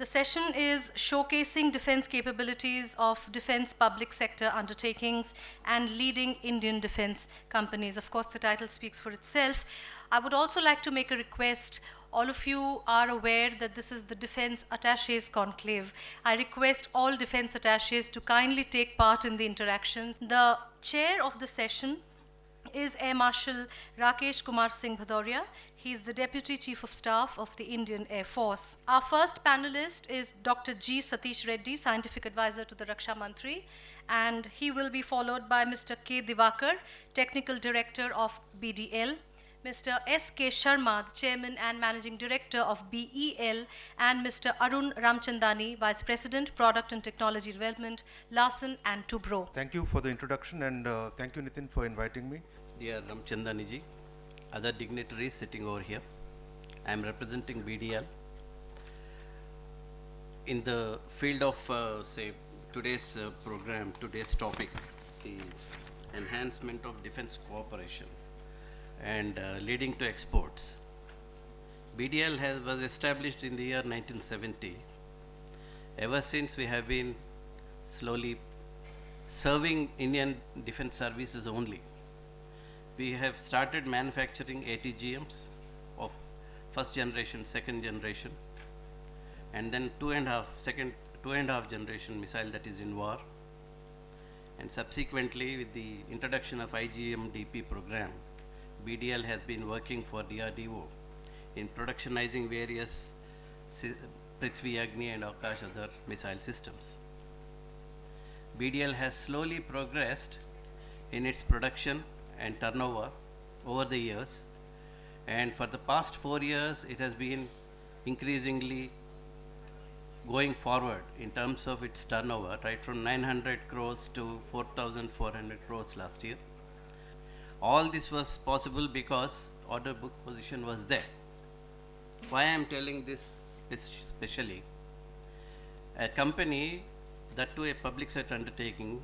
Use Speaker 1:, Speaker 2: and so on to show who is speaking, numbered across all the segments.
Speaker 1: session is showcasing defense capabilities of defense public sector undertakings and leading Indian defense companies. Of course, the title speaks for itself. I would also like to make a request. All of you are aware that this is the Defense Attachés Conclave. I request all defense attachés to kindly take part in the interactions. The chair of the session is Air Marshal Rakesh Kumar Singh Bhadoria. He is the Deputy Chief of Staff of the Indian Air Force. Our first panelist is Dr. G. Satish Reddy, Scientific Advisor to the Raksha Mantri, and he will be followed by Mr. K. Divakar, Technical Director of BDL, Mr. S. K. Sharma, the Chairman and Managing Director of BEL, and Mr. Arun Ramchandani, Vice President, Product and Technology Development, Larsen and Toubro.
Speaker 2: Thank you for the introduction, and thank you, Nitin, for inviting me.
Speaker 3: Dear Ramchandani ji, other dignitaries sitting over here, I am representing BDL. In the field of, say, today's program, today's topic, the enhancement of defense cooperation and leading to exports. BDL was established in the year 1970. Ever since, we have been slowly serving Indian defense services only. We have started manufacturing ATGMs of first generation, second generation, and then two and a half generation missile that is in war. And subsequently, with the introduction of IGM-DP program, BDL has been working for DRDO in productionizing various Prithvi, Agni and Akash other missile systems. BDL has slowly progressed in its production and turnover over the years, and for the past 4 years it has been increasingly going forward in terms of its turnover, right from 900 crores to 4,400 crores last year. All this was possible because order book position was there. Why I am telling this especially? A company, that too a public sector undertaking,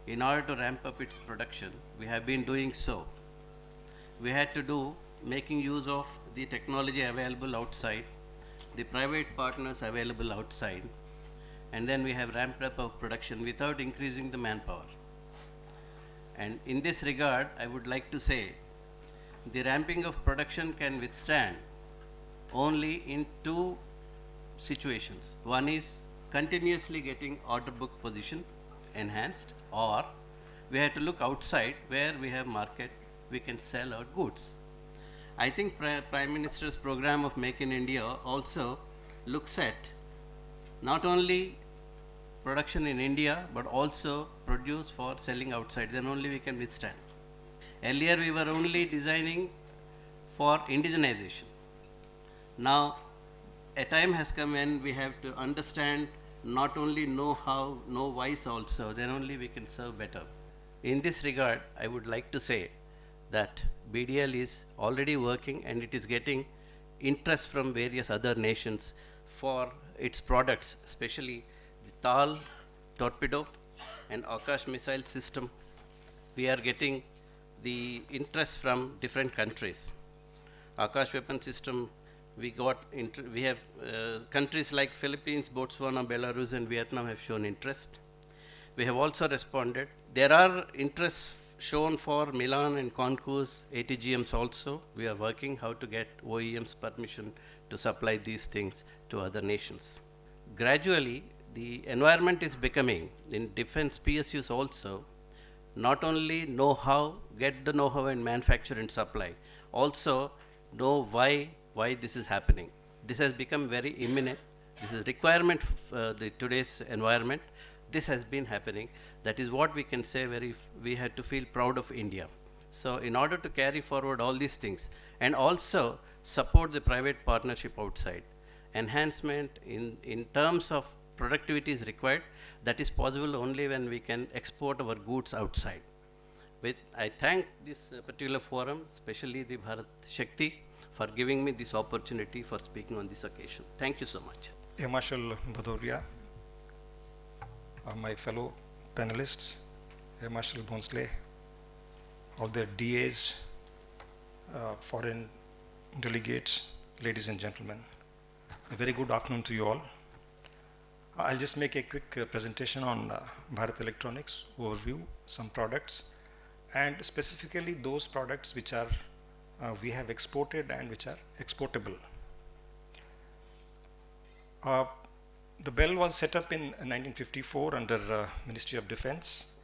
Speaker 3: in order to ramp up its production, we have been doing so. We had to do making use of the technology available outside, the private partners available outside, and then we have ramped up our production without increasing the manpower. And in this regard, I would like to say, the ramping of production can withstand only in two situations. One is continuously getting order book position enhanced, or we have to look outside where we have market, we can sell our goods. I think Prime Minister's program of Make in India also looks at not only production in India, but also produce for selling outside, then only we can withstand. Earlier we were only designing for indigenization. Now a time has come when we have to understand not only know how, know whys also, then only we can serve better. In this regard, I would like to say that BDL is already working and it is getting interest from various other nations for its products, especially the TAL, torpedo and Akash missile system. We are getting the interest from different countries. Akash weapon system, we have countries like Philippines, Botswana, Belarus and Vietnam have shown interest. We have also responded. There are interests shown for Milan and Concourse ATGMs also. We are working how to get OEMs permission to supply these things to other nations. Gradually, the environment is becoming, in defense PSUs also, not only know-how, get the know-how and manufacture and supply, also know why this is happening. This has become very imminent. This is a requirement of today's environment. This has been happening. That is what we can say, we had to feel proud of India. So in order to carry forward all these things and also support the private partnership outside, enhancement in terms of productivity is required. That is possible only when we can export our goods outside. I thank this particular forum, especially the Bharat Shakti, for giving me this opportunity for speaking on this occasion. Thank you so much.
Speaker 4: Air Marshal Bhadoria, my fellow panelists, Air Marshal Bhonsle, all the DAs, foreign delegates, ladies and gentlemen, a very good afternoon to you all. I'll just make a quick presentation on Bharat Electronics, overview, some products, and specifically those products which are we have exported and which are exportable. The BEL was set up in 1954 under Ministry of Defence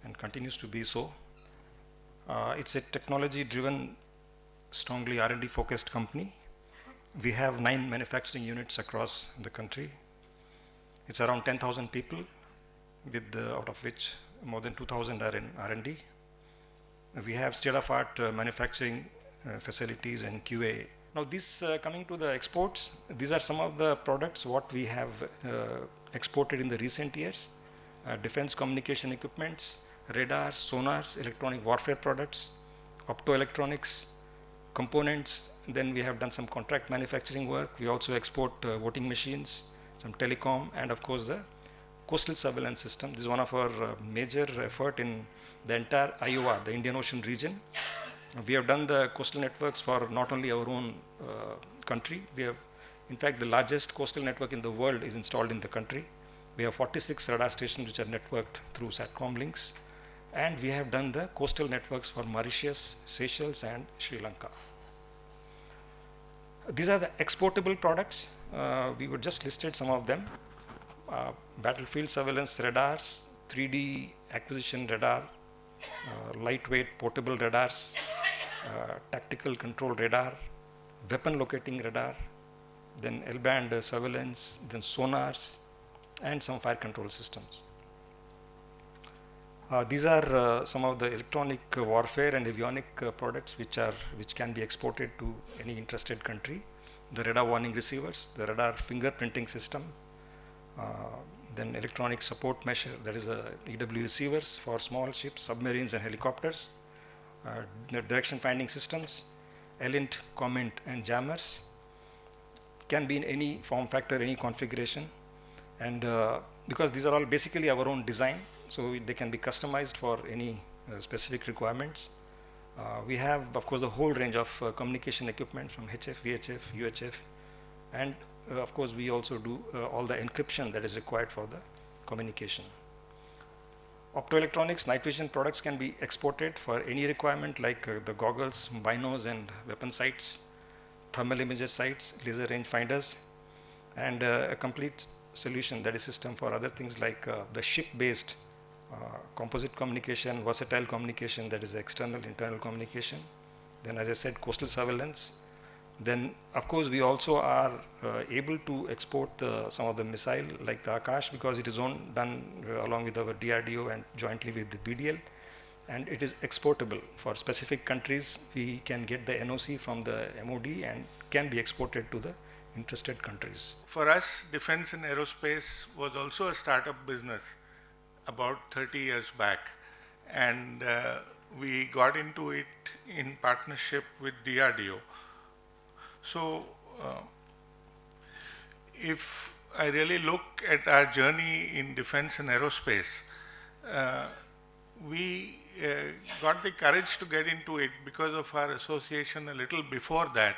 Speaker 4: and continues to be so. It's a technology-driven, strongly R&D focused company. We have 9 manufacturing units across the country. It's around 10,000 people, with out of which more than 2,000 are in R&D. We have state-of-art manufacturing facilities and QA. Now this coming to the exports, these are some of the products what we have exported in the recent years. Defense communication equipments, radars, sonars, electronic warfare products, optoelectronics, components. Then we have done some contract manufacturing work. We also export voting machines, some telecom, and of course the coastal surveillance system. This is one of our major effort in the entire Iowa, the Indian Ocean region. We have done the coastal networks for not only our own country. We have, in fact, the largest coastal network in the world is installed in the country. We have 46 radar stations which are networked through SATCOM links. And we have done the coastal networks for Mauritius, Seychelles, and Sri Lanka. These are the exportable products. We were just listed some of them. Battlefield surveillance radars, 3D acquisition radar, lightweight portable radars, tactical control radar, weapon locating radar, then L-band surveillance, then sonars, and some fire control systems. These are some of the electronic warfare and avionic products which can be exported to any interested country. The radar warning receivers, the radar fingerprinting system, then electronic support measure, that is EW receivers for small ships, submarines, and helicopters, the direction finding systems, ELINT, comment, and jammers, can be in any form factor, any configuration, and because these are all basically our own design, so they can be customized for any specific requirements. We have, of course, a whole range of communication equipment from HF, VHF, UHF, and of course, we also do all the encryption that is required for the communication. Optoelectronics, night vision products can be exported for any requirement like the goggles, binos, and weapon sights, thermal imager sights, laser range finders, and a complete solution, that is system for other things like the ship-based composite communication, versatile communication, that is external, internal communication. Then, as I said, coastal surveillance. Then, of course, we also are able to export some of the missile like the Akash, because it is done along with our DRDO and jointly with the BDL, and it is exportable for specific countries. We can get the NOC from the MOD and can be exported to the interested countries.
Speaker 5: For us, defense and aerospace was also a startup business about 30 years back, and we got into it in partnership with DRDO. So if I really look at our journey in defense and aerospace, we got the courage to get into it because of our association a little before that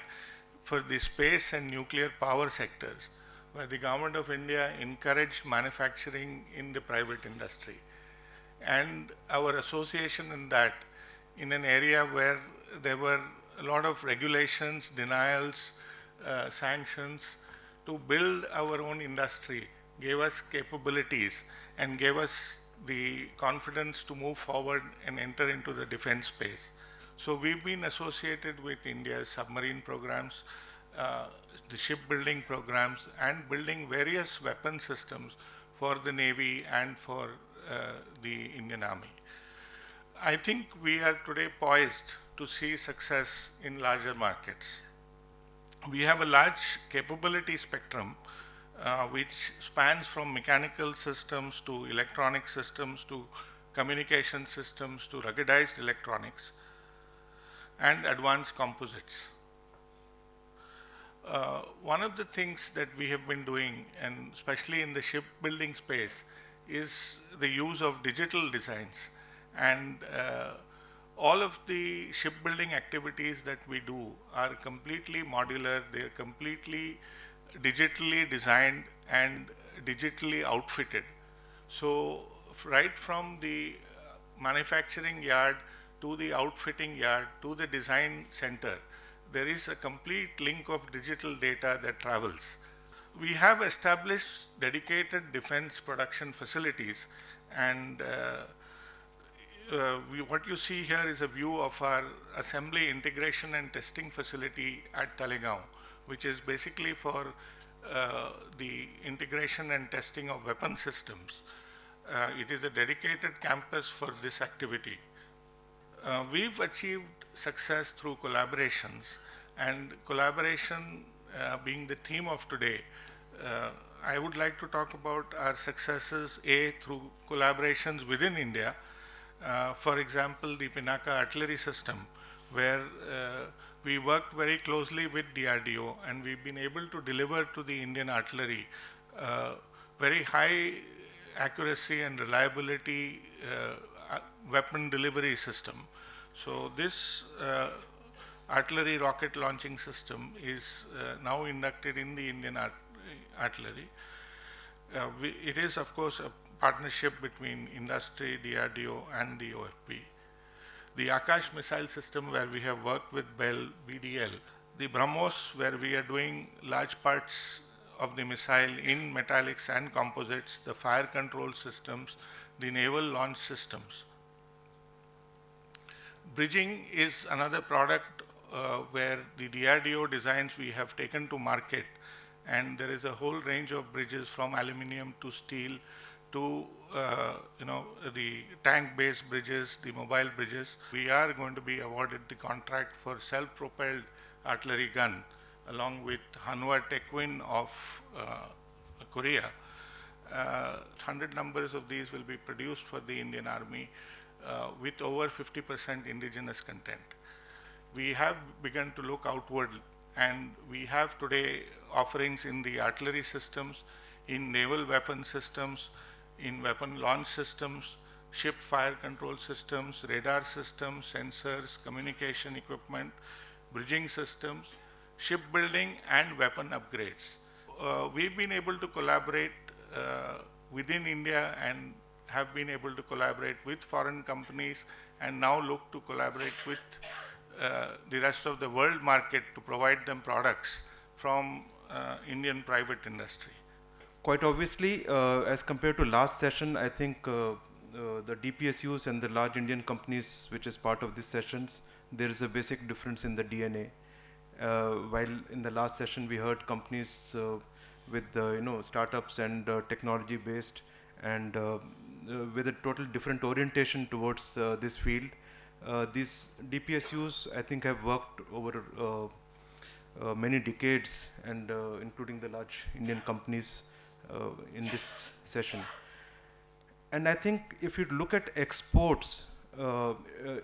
Speaker 5: for the space and nuclear power sectors, where the government of India encouraged manufacturing in the private industry. And our association in that, in an area where there were a lot of regulations, denials, sanctions, to build our own industry, gave us capabilities and gave us the confidence to move forward and enter into the defense space. So we've been associated with India's submarine programs, the shipbuilding programs, and building various weapon systems for the Navy and for the Indian Army. I think we are today poised to see success in larger markets. We have a large capability spectrum which spans from mechanical systems to electronic systems to communication systems to ruggedized electronics and advanced composites. One of the things that we have been doing, and especially in the shipbuilding space, is the use of digital designs. And all of the shipbuilding activities that we do are completely modular, they're completely digitally designed and digitally outfitted. So right from the manufacturing yard to the outfitting yard to the design center, there is a complete link of digital data that travels. We have established dedicated defense production facilities, and what you see here is a view of our assembly, integration and testing facility at Talegaon, which is basically for the integration and testing of weapon systems. It is a dedicated campus for this activity. We've achieved success through collaborations, and collaboration being the theme of today, I would like to talk about our successes, through collaborations within India. For example, the Pinaka artillery system, where we worked very closely with DRDO, and we've been able to deliver to the Indian artillery very high accuracy and reliability weapon delivery system. So this artillery rocket launching system is now inducted in the Indian artillery. It is, of course, a partnership between industry, DRDO and the OFP. The Akash missile system, where we have worked with BEL, BDL. The BrahMos, where we are doing large parts of the missile in metallics and composites, the fire control systems, the naval launch systems. Bridging is another product where the DRDO designs we have taken to market, and there is a whole range of bridges from aluminum to steel to the tank-based bridges, the mobile bridges. We are going to be awarded the contract for self-propelled artillery gun along with Hanwha Techwin of Korea. 100 numbers of these will be produced for the Indian Army with over 50% indigenous content. We have begun to look outward, and we have today offerings in the artillery systems, in naval weapon systems, in weapon launch systems, ship fire control systems, radar systems, sensors, communication equipment, bridging systems, shipbuilding and weapon upgrades. We've been able to collaborate within India and have been able to collaborate with foreign companies, and now look to collaborate with the rest of the world market to provide them products from Indian private industry.
Speaker 2: Quite obviously, as compared to last session, I think the DPSUs and the large Indian companies, which is part of these sessions, there is a basic difference in the DNA. While in the last session we heard companies with startups and technology based, and with a total different orientation towards this field. These DPSUs, I think, have worked over many decades, and including the large Indian companies in this session. And I think if you look at exports,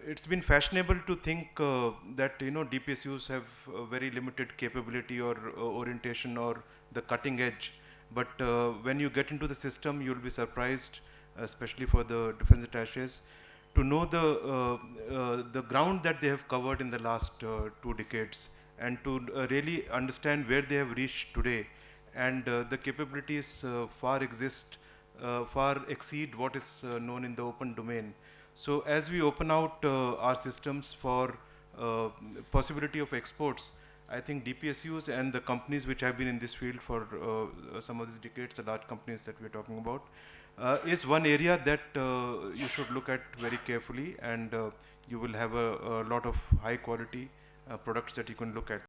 Speaker 2: it's been fashionable to think that DPSUs have very limited capability or orientation or the cutting edge. But when you get into the system, you'll be surprised, especially for the defense attaches, to know the ground that they have covered in the last 2 decades, and to really understand where they have reached today. And the capabilities far exceed what is known in the open domain. So as we open out our systems for possibility of exports, I think DPSUs and the companies which have been in this field for some of these decades, the large companies that we're talking about, is one area that you should look at very carefully, and you will have a lot of high quality products that you can look at.